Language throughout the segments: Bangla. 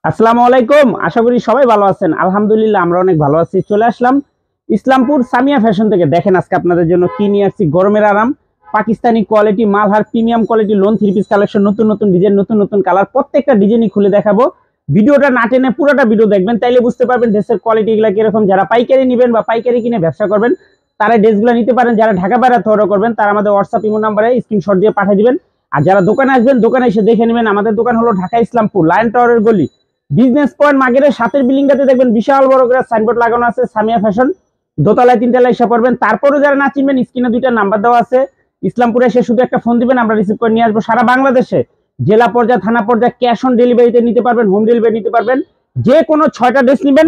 আসসালামু আলাইকুম। আশা করি সবাই ভালো আছেন। আলহামদুলিল্লাহ আমরা অনেক ভালো আছি। চলে আসলাম ইসলামপুর সামিয়া ফ্যাশন থেকে। দেখেন আজকে আপনাদের জন্য কি নিয়ে আসছি। গরমের আরাম, পাকিস্তানি কোয়ালিটি মালহার premium quality loan three piece collection, নতুন নতুন ডিজাইন, নতুন নতুন কালার, প্রত্যেকটা ডিজাইনই খুলে দেখাবো। ভিডিওটা না টেনে পুরোটা ভিডিও দেখবেন, তাইলে বুঝতে পারবেন ড্রেসের কোয়ালিটি গুলা কিরকম। যারা পাইকারি নেবেন বা পাইকারি কিনে ব্যবসা করবেন তারা ড্রেসগুলো নিতে পারেন। যারা ঢাকা বাইরে অর্ডার করবেন তারা আমাদের হোয়াটসঅ্যাপ ইমো নাম্বারে স্ক্রিনশট দিয়ে পাঠিয়ে দিবেন। আর যারা দোকানে আসবেন দোকানে এসে দেখে নেবেন। আমাদের দোকান হলো ঢাকা ইসলামপুর লায়ন টাওয়ারের গলি, বিজনেস পয়েন্ট মার্কেটের সাথের বিল্ডিংটাতে দেখবেন বিশাল বড় করে সাইনবোর্ড লাগানো আছে সামিয়া ফ্যাশন। দোতলায় তিনতলায় এসে পড়বেন। তারপরেও যারা না চিনবেন স্ক্রিনে দুইটা নাম্বার দেওয়া আছে, ইসলামপুরে এসে শুধু একটা ফোন দিবেন, আমরা রিসিভ করে নিয়ে আসবো। সারা বাংলাদেশে জেলা পর্যায়ে থানা পর্যায়ে ক্যাশ অন ডেলিভারিতে নিতে পারবেন, হোম ডেলিভারি নিতে পারবেন। যে কোনো 6টা ড্রেস নেবেন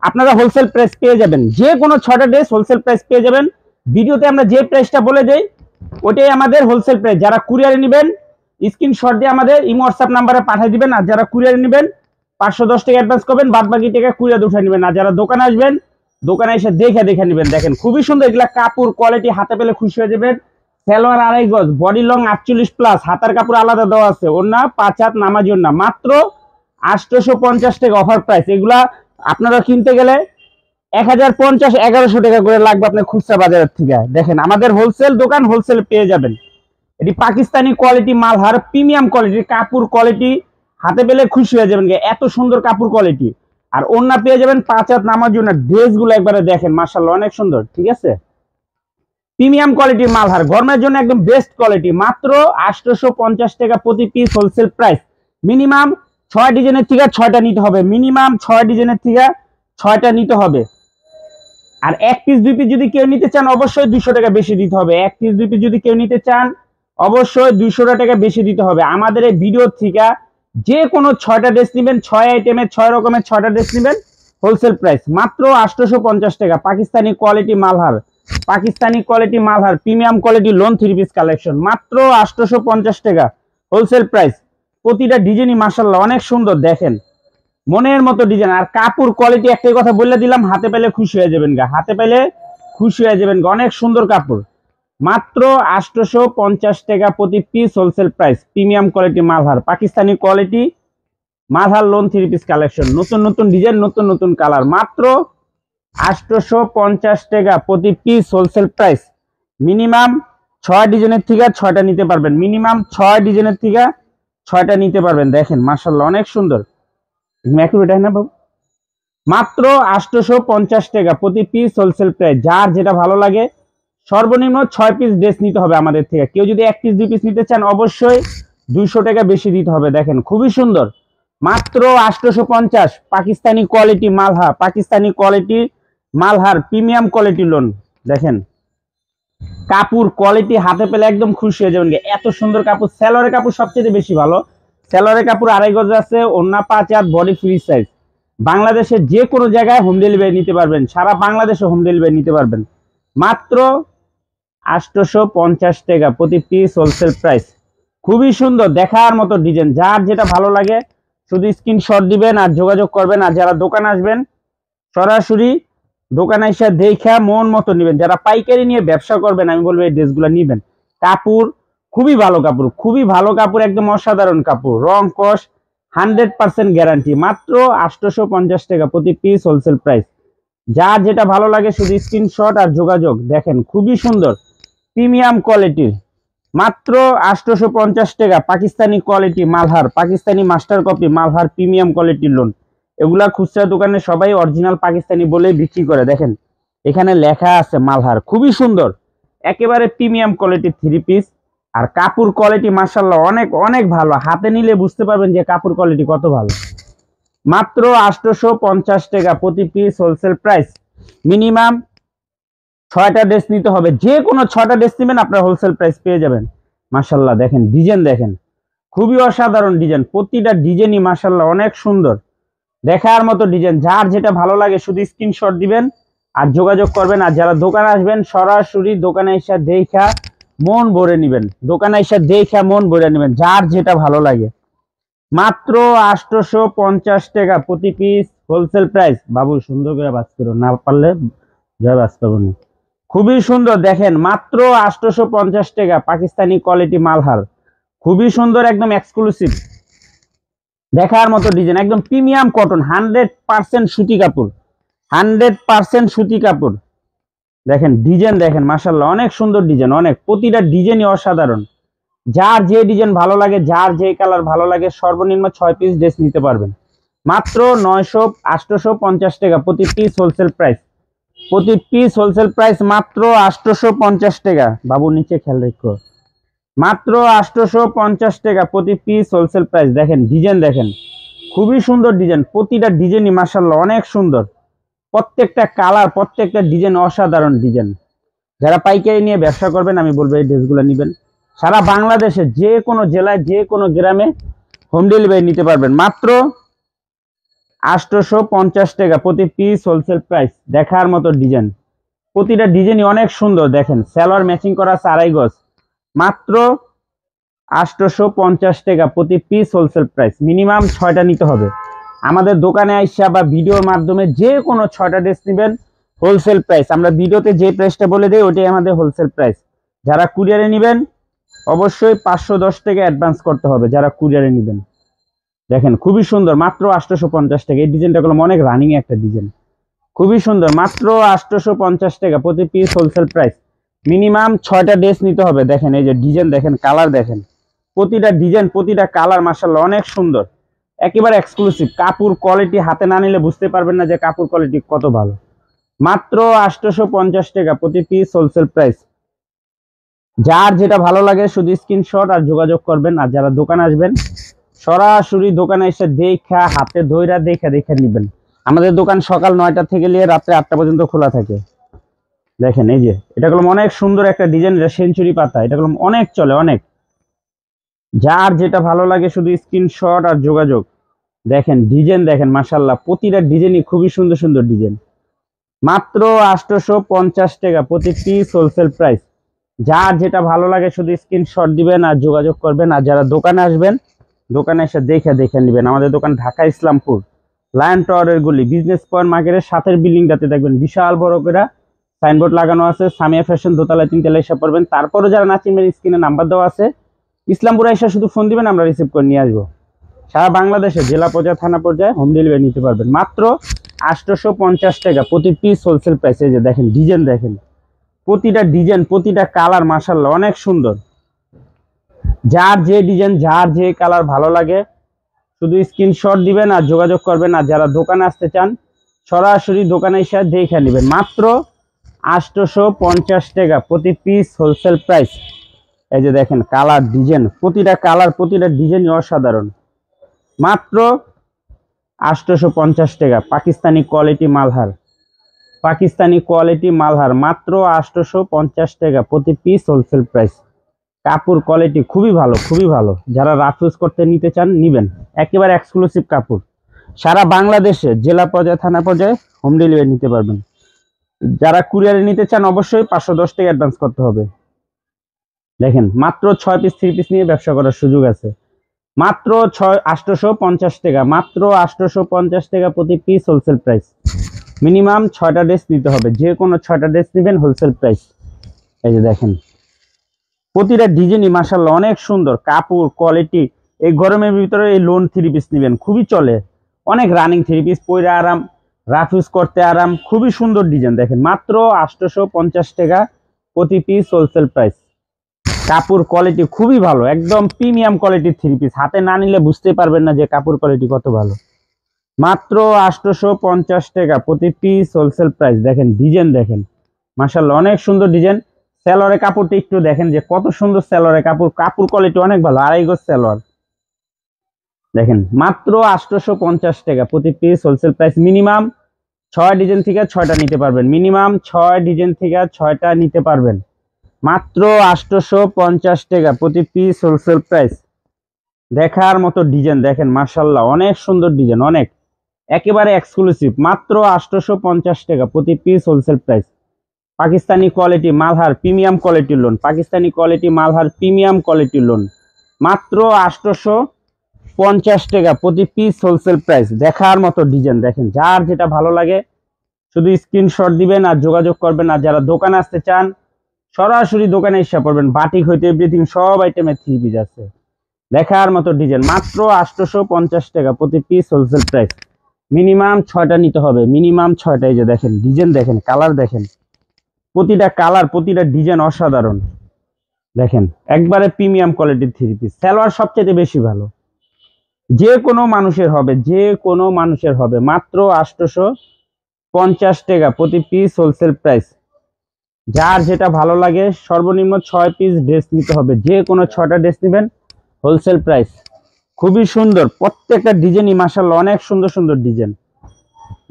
আপনারা হোলসেল প্রাইস পেয়ে যাবেন। যে কোনো 6টা ড্রেস হোলসেল প্রাইস পেয়ে যাবেন। ভিডিওতে আমরা যে প্রাইসটা বলে দেই ওটাই আমাদের হোলসেল প্রাইস। যারা কুরিয়ারে নেবেন স্ক্রিনশট দিয়ে আমাদের ইমো হোয়াটসঅ্যাপ নাম্বারে পাঠিয়ে দিবেন। আর যারা কুরিয়ারে নেবেন 510 টাকা অ্যাডভান্স করবেন, বাদ বাকি টাকা কুরিয়ারে উঠে নেবেন। আর যারা দোকানে আসবেন দোকানে এসে দেখে নেবেন। দেখেন খুবই সুন্দর এগুলা কাপড় কোয়ালিটি, হাতে পেলে খুশি হয়ে যাবেন। সালোয়ার 2.5 গজ, বডি লং 48 প্লাস, হাতার কাপড় আলাদা দেওয়া আছে, ওন্না 5 হাত নামাজি ওন্না, মাত্র 850 টাকা অফার প্রাইস। এগুলা আপনারা কিনতে গেলে 1050-1100 টাকা করে লাগবে আপনার খুচরা বাজারের থেকে। দেখেন আমাদের হোলসেল দোকান, হোলসেল পেয়ে যাবেন। এটি পাকিস্তানি কোয়ালিটি মালহার প্রিমিয়াম কোয়ালিটির কাপড় কোয়ালিটি, হাতে পেলে খুশি হয়ে যাবেন। এত সুন্দর কাপড় কোয়ালিটি। আর ওন্না পেয়ে যাবেন 5 হাত নামার জন্য। ড্রেসগুলো একবারে দেখেন মাশাআল্লাহ অনেক সুন্দর, ঠিক আছে। প্রিমিয়াম কোয়ালিটির মালহার, গরমের জন্য একদম বেস্ট কোয়ালিটি। মাত্র 850 টাকা প্রতি পিস হোলসেল প্রাইস। মিনিমাম 6 ডিজাইনের থেকে 6টা নিতে হবে। মিনিমাম 6 ডিজাইনের থেকে 6টা নিতে হবে। আর 1 পিস 2 পিস যদি কেউ নিতে চান অবশ্যই 200 টাকা বেশি দিতে হবে। 1 পিস 2 পিস যদি কেউ নিতে চান অবশ্যই 200 টাকা বেশি দিতে হবে। আমাদের এই ভিডিও থেকে যে কোনো 6টা ড্রেস নেবেন, 6 আইটেমের 6 রকমের 6টা ড্রেস নেবেন, হোলসেল প্রাইস মাত্র 850 টাকা। পাকিস্তানি কোয়ালিটি মালহার, পাকিস্তানি কোয়ালিটি মালহার premium quality loan three piece collection, মাত্র 850 টাকা হোলসেল প্রাইস। প্রতিটা ডিজাইনই মাশাআল্লাহ অনেক সুন্দর, দেখেন মনের মতো ডিজাইন। আর কাপড় কোয়ালিটি একটাই কথা বলে দিলাম, হাতে পেলে খুশি হয়ে যাবেন গা, হাতে পেলে খুশি হয়ে যাবেন গা। অনেক সুন্দর কাপড়, মাত্র 850 টাকা প্রতি piece wholesale price. Premium quality Malhar, Pakistani quality Malhar loan three piece collection, নতুন নতুন ডিজাইন, নতুন নতুন কালার, মাত্র 850 টাকা প্রতি পিস হোলসেল প্রাইস। মিনিমাম 6 ডিজাইনের থেকে 6টা নিতে পারবেন। মিনিমাম 6 ডিজাইনের থেকে 6টা নিতে পারবেন। দেখেন মাশাআল্লাহ অনেক সুন্দর। মাত্র 850 টাকা প্রতি পিস হোলসেল প্রাইস। যার যেটা ভালো লাগে সর্বনিম্ন 6 পিস ড্রেস নিতে হবে আমাদের থেকে। কেউ যদি 1 পিস 2 পিস নিতে চান অবশ্যই 200 টাকা বেশি দিতে হবে। দেখেন খুবই সুন্দর, মাত্র 850। পাকিস্তানি কোয়ালিটি মালহা, পাকিস্তানি কোয়ালিটি মালহার প্রিমিয়াম কোয়ালিটি লোন। দেখেন কাপড় কোয়ালিটি হাতে পেলে একদম খুশি হয়ে যাবেন। এত সুন্দর কাপড়। সালোয়ারের কাপড় সবচেয়ে বেশি ভালো। সালোয়ারের কাপড় 2.5 গজ আছে, ওন্না 5 হাত, বডি ফ্রি সাইজ। বাংলাদেশের যে কোনো জায়গায় হোম ডেলিভারি নিতে পারবেন, সারা বাংলাদেশে হোম ডেলিভারি নিতে পারবেন। মাত্র 850 টাকা প্রতি পিস হোলসেল প্রাইস। খুবই সুন্দর, দেখার মতো ডিজাইন। যার যেটা ভালো লাগে শুধু স্ক্রিনশট দিবেন আর যোগাযোগ করবেন। আর যারা দোকানে আসবেন সরাসরি দোকানে এসে দেখা মন মতো নেবেন। যারা পাইকারি নিয়ে ব্যবসা করবেন আমি বলবো এই ড্রেসগুলো নেবেন। কাপড় খুবই ভালো, কাপড় খুবই ভালো, কাপড় একদম অসাধারণ কাপড়, রং কস 100% গ্যারান্টি। মাত্র 850 টাকা প্রতি পিস হোলসেল প্রাইস। যার যেটা ভালো লাগে শুধু স্ক্রিনশট আর যোগাযোগ। দেখেন খুবই সুন্দর প্রিমিয়াম কোয়ালিটির, মাত্র 850 টাকা। Pakistani quality Malhar, Pakistani master copy Malhar premium কোয়ালিটির লোন। এগুলা খুচরা দোকানে সবাই অরিজিনাল পাকিস্তানি বলে বিক্রি করে। দেখেন এখানে লেখা আছে মালহার, খুবই সুন্দর, একেবারে প্রিমিয়াম কোয়ালিটির 3 পিস। আর কাপড় কোয়ালিটি মাশাআল্লাহ অনেক অনেক ভালো। হাতে নিলে বুঝতে পারবেন যে কাপড় কোয়ালিটি কত ভালো। মাত্র 850 টাকা প্রতি পিস হোলসেল প্রাইস। মিনিমাম 6টা ড্রেস নিতে হবে। যে কোনো 6টা ড্রেস নেবেন আপনার হোলসেল প্রাইস পেয়ে যাবেন। মাশাআল্লাহ দেখেন ডিজাইন, দেখেন খুবই অসাধারণ ডিজাইন। প্রতিটা ডিজাইনই মাশাআল্লাহ অনেক সুন্দর, দেখার মতো ডিজাইন। যার যেটা ভালো লাগে শুধু স্ক্রিনশট দিবেন আর যোগাযোগ করবেন। আর যারা দোকানে আসবেন সরাসরি দোকানে এসে দেখা মন ভরে নেবেন। দোকানে এসে দেখা মন ভরে নেবেন, যার যেটা ভালো লাগে। মাত্র 850 টাকা প্রতি পিস হোলসেল প্রাইস। বাবু সুন্দর করে বাস করো, না পারলে জয় বাস করবো না। খুবই সুন্দর, দেখেন মাত্র 850 টাকা পাকিস্তানি কোয়ালিটি মালহার, খুবই সুন্দর একদম এক্সক্লুসিভ। দেখার মতো ডিজাইন, একদম প্রিমিয়াম কটন, 100% সুতি কাপড়, 100% সুতি কাপড়। দেখেন ডিজাইন দেখেন, মাশাআল্লাহ অনেক সুন্দর ডিজাইন, অনেক, প্রতিটা ডিজাইনই অসাধারণ। যার যে ডিজাইন ভালো লাগে, যার যে কালার ভালো লাগে, সর্বনিম্ন 6 পিস ড্রেস নিতে পারবেন। মাত্র 850 টাকা প্রতি পিস হোলসেল প্রাইস। প্রতি পিস হোলসেল প্রাইস মাত্র 850 টাকা। বাবু নিচে খেয়াল রেখো, মাত্র 850 টাকা প্রতি পিস হোলসেল প্রাইস। দেখেন ডিজাইন দেখেন, খুবই সুন্দর ডিজাইন, প্রতিটা ডিজাইনই মাশাআল্লাহ অনেক সুন্দর, প্রত্যেকটা কালার প্রত্যেকটা ডিজাইন অসাধারণ ডিজাইন। যারা পাইকারি নিয়ে ব্যবসা করবেন আমি বলবো এই ড্রেসগুলো নেবেন। সারা বাংলাদেশে যে কোনো জেলায় যে কোনো গ্রামে হোম ডেলিভারি নিতে পারবেন। মাত্র 850 টাকা প্রতি পিস হোলসেল প্রাইস। দেখার মতো ডিজাইন, প্রতিটা ডিজাইনই অনেক সুন্দর। দেখেন সালোয়ার ম্যাচিং করা আছে 2.5 গজ, মাত্র 850 টাকা প্রতি পিস হোলসেল প্রাইস। মিনিমাম 6টা নিতে হবে। আমাদের দোকানে আইসা বা ভিডিওর মাধ্যমে যে কোনো 6টা ড্রেস নেবেন, হোলসেল প্রাইস। আমরা ভিডিওতে যে প্রাইসটা বলে দিই ওটাই আমাদের হোলসেল প্রাইস। যারা কুরিয়ারে নেবেন অবশ্যই 510 টাকা অ্যাডভান্স করতে হবে যারা কুরিয়ারে নেবেন। দেখেন খুবই সুন্দর, মাত্র 850 টাকা। এই ডিজাইনটা করলাম অনেক রানিং একটা ডিজাইন, খুবই সুন্দর, মাত্র 850 টাকা প্রতি পিস হোলসেল প্রাইস। মিনিমাম 6টা ড্রেস নিতে হবে। দেখেন এই যে ডিজাইন দেখেন, কালার দেখেন, প্রতিটা ডিজাইন প্রতিটা কালার মাশাআল্লাহ অনেক সুন্দর, একেবারে এক্সক্লুসিভ। কাপড় কোয়ালিটি হাতে না নিলে বুঝতে পারবেন না যে কাপড় কোয়ালিটি কত ভালো। মাত্র 850 টাকা প্রতি পিস হোলসেল প্রাইস। যার যেটা ভালো লাগে শুধু স্ক্রিনশট আর যোগাযোগ করবেন। আর যারা দোকান আসবেন সরাসরি দোকানে এসে দেখা হাতে ধইরা দেখে দেখে নেবেন। আমাদের দোকান সকাল 9টা থেকে নিয়ে রাত্রে 8টা পর্যন্ত খোলা থাকে। দেখেন এই যে এটা করলাম অনেক সুন্দর একটা ডিজাইন, এটা সেঞ্চুরি পাতা, এটা করলাম অনেক চলে অনেক। যার যেটা ভালো লাগে শুধু স্ক্রিনশট আর যোগাযোগ। দেখেন ডিজাইন দেখেন, মাশাআল্লাহ প্রতিটা ডিজাইনই খুবই সুন্দর সুন্দর ডিজাইন। মাত্র 850 টাকা প্রতি পিস হোলসেল প্রাইস। যার যেটা ভালো লাগে শুধু স্ক্রিনশট দিবেন আর যোগাযোগ করবেন। আর যারা দোকানে আসবেন দোকানে এসে দেখে দেখে নেবেন। আমাদের দোকান ঢাকা ইসলামপুর লায়ন টাওয়ারের গলি, বিজনেস পয়েন্ট মার্কেটের সাথের বিল্ডিংটাতে দেখবেন বিশাল বড় করে সাইনবোর্ড লাগানো আছে, সামিয়া ফ্যাশন, দোতলায় 3তলায় এসে পড়বেন। তারপরে যারা না চিনবেন স্ক্রিনে নাম্বার দেওয়া আছে, ইসলামপুরে এসে শুধু ফোন দিবেন, আমরা রিসিভ করে নিয়ে আসবো। সারা বাংলাদেশে জেলা পর্যায়ে থানা পর্যায়ে হোম ডেলিভারি নিতে পারবেন। মাত্র 850 টাকা প্রতি পিস হোলসেল প্রাইস। এই যে দেখেন ডিজাইন দেখেন, প্রতিটা ডিজাইন প্রতিটা কালার মাশাআল্লাহ অনেক সুন্দর। যার যে ডিজাইন যার যে কালার ভালো লাগে শুধু স্ক্রিনশট দিবেন আর যোগাযোগ করবেন। আর যারা দোকানে আসতে চান সরাসরি দোকানে এসে দেখে নেবেন। মাত্র 850 টাকা প্রতি পিস হোলসেল প্রাইস। এই যে দেখেন কালার ডিজাইন, প্রতিটা কালার প্রতিটা ডিজাইন অসাধারণ। মাত্র 850 টাকা। পাকিস্তানি কোয়ালিটি মালহার, পাকিস্তানি কোয়ালিটি মালহার, মাত্র 850 টাকা প্রতি পিস হোলসেল প্রাইস। কাপড় কোয়ালিটি খুবই ভালো খুবই ভালো। যারা রাফ ইউজ করতে নিতে চান নিবেন, একেবারে এক্সক্লুসিভ কাপড়। সারা বাংলাদেশে জেলা পর্যায়ে থানা পর্যায়ে হোম ডেলিভারি নিতে পারবেন। যারা কুরিয়ারে নিতে চান অবশ্যই 510 টাকা অ্যাডভান্স করতে হবে। দেখেন মাত্র 6 পিস 3 পিস নিয়ে ব্যবসা করার সুযোগ আছে। মাত্র 850 টাকা, মাত্র 850 টাকা প্রতি পিস হোলসেল প্রাইস। মিনিমাম 6টা ড্রেস নিতে হবে, যে কোনো 6টা ড্রেস নেবেন হোলসেল প্রাইস। এই যে দেখেন প্রতিটা ডিজাইনই মাশাআল্লাহ অনেক সুন্দর, কাপড় কোয়ালিটি। এই গরমের ভিতরে এই লোন 3 পিস নেবেন, খুবই চলে, অনেক রানিং 3 পিস, পরে আরাম, রাফ ইউজ করতে আরাম, খুবই সুন্দর ডিজাইন। দেখেন মাত্র 850 টাকা প্রতি পিস হোলসেল প্রাইস। কাপড় কোয়ালিটি খুবই ভালো, একদম প্রিমিয়াম কোয়ালিটির 3 পিস। হাতে না নিলে বুঝতে পারবেন না যে কাপড় কোয়ালিটি কত ভালো। মাত্র 850 টাকা প্রতি পিস হোলসেল প্রাইস। দেখেন ডিজাইন দেখেন মাশাআল্লাহ অনেক সুন্দর ডিজাইন। সালোয়ারের কাপড়টা একটু দেখেন যে কত সুন্দর সালোয়ারের কাপড়, কাপড় কোয়ালিটি অনেক ভালো, 2.5 গজ সালোয়ার। দেখেন মাত্র 850 টাকা প্রতি piece wholesale price. Minimum 6 design থেকে 6টা নিতে পারবেন, মিনিমাম 6 ডিজাইন থেকে 6টা নিতে পারবেন। মাত্র 850 টাকা প্রতি পিস হোলসেল প্রাইস। দেখার মতো ডিজাইন দেখেন মাশাআল্লাহ অনেক সুন্দর ডিজাইন, অনেক, একেবারে এক্সক্লুসিভ। মাত্র 850 টাকা প্রতি piece wholesale price. Pakistani quality মালহার প্রিমিয়াম কোয়ালিটির লোন, পাকিস্তানি কোয়ালিটি মালহার প্রিমিয়াম কোয়ালিটির লোন, মাত্র 850 টাকা প্রতি পিস হোলসেল প্রাইস। দেখার মতো ডিজাইন দেখেন, যার যেটা ভালো লাগে শুধু স্ক্রিনশট দিবেন আর যোগাযোগ করবেন। আর যারা দোকানে আসতে চান সরাসরি দোকানে এসে পড়বেন। বাটিক হইতে এভরিথিং সব আইটেমের 3 পিস আছে। দেখার মতো ডিজাইন, মাত্র 850 টাকা প্রতি পিস হোলসেল প্রাইস। মিনিমাম 6টা নিতে হবে, মিনিমাম 6টা। এই যে দেখেন ডিজাইন, দেখেন কালার, দেখেন প্রতিটা কালার, প্রতিটা ডিজাইন অসাধারণ। দেখেন একবারে প্রিমিয়াম কোয়ালিটির 3 পিস। সালোয়ার সবচেয়ে বেশি ভালো, যে কোনো মানুষের হবে, যে কোনো মানুষের হবে। মাত্র 850 টাকা প্রতি পিস হোলসেল প্রাইস। যার যেটা ভালো লাগে সর্বনিম্ন 6 পিস ড্রেস নিতে হবে, যে কোনো 6টা ড্রেস নেবেন হোলসেল প্রাইস। খুবই সুন্দর প্রত্যেকটা ডিজাইনই মাশাআল্লাহ, অনেক সুন্দর সুন্দর ডিজাইন।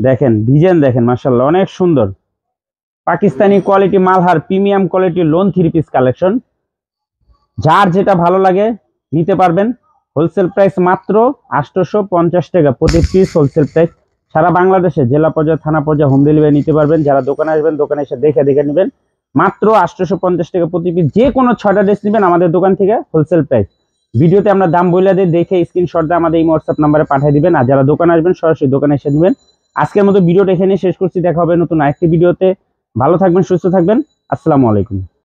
দেখেন ডিজাইন, দেখেন মাশাআল্লাহ অনেক সুন্দর। পাকিস্তানি কোয়ালিটি মালহার premium quality loan 3 piece collection. যার যেটা ভালো লাগে নিতে পারবেন হোলসেল প্রাইস মাত্র 850 টাকা প্রতি পিস হোলসেল প্রাইস। সারা বাংলাদেশে জেলা পর্যায়ে, থানা পর্যায়ে হোম ডেলিভারি নিতে পারবেন। যারা দোকানে আসবেন দোকানে এসে দেখে দেখে নেবেন। মাত্র 850 টাকা প্রতি পিস, যে কোনো 6টা ড্রেস নেবেন আমাদের দোকান থেকে হোলসেল প্রাইস। ভিডিওতে আমরা দাম বলে দিই, দেখে স্ক্রিনশট দিয়ে আমাদের এই হোয়াটসঅ্যাপ নাম্বারে পাঠিয়ে দিবেন। আর যারা দোকানে আসবেন সরাসরি দোকানে এসে নেবেন। আজকের মতো ভিডিওটা এখানে শেষ করছি, দেখা হবে নতুন আরেকটি ভিডিওতে। ভালো থাকবেন, সুস্থ থাকবেন, আসসালামু আলাইকুম।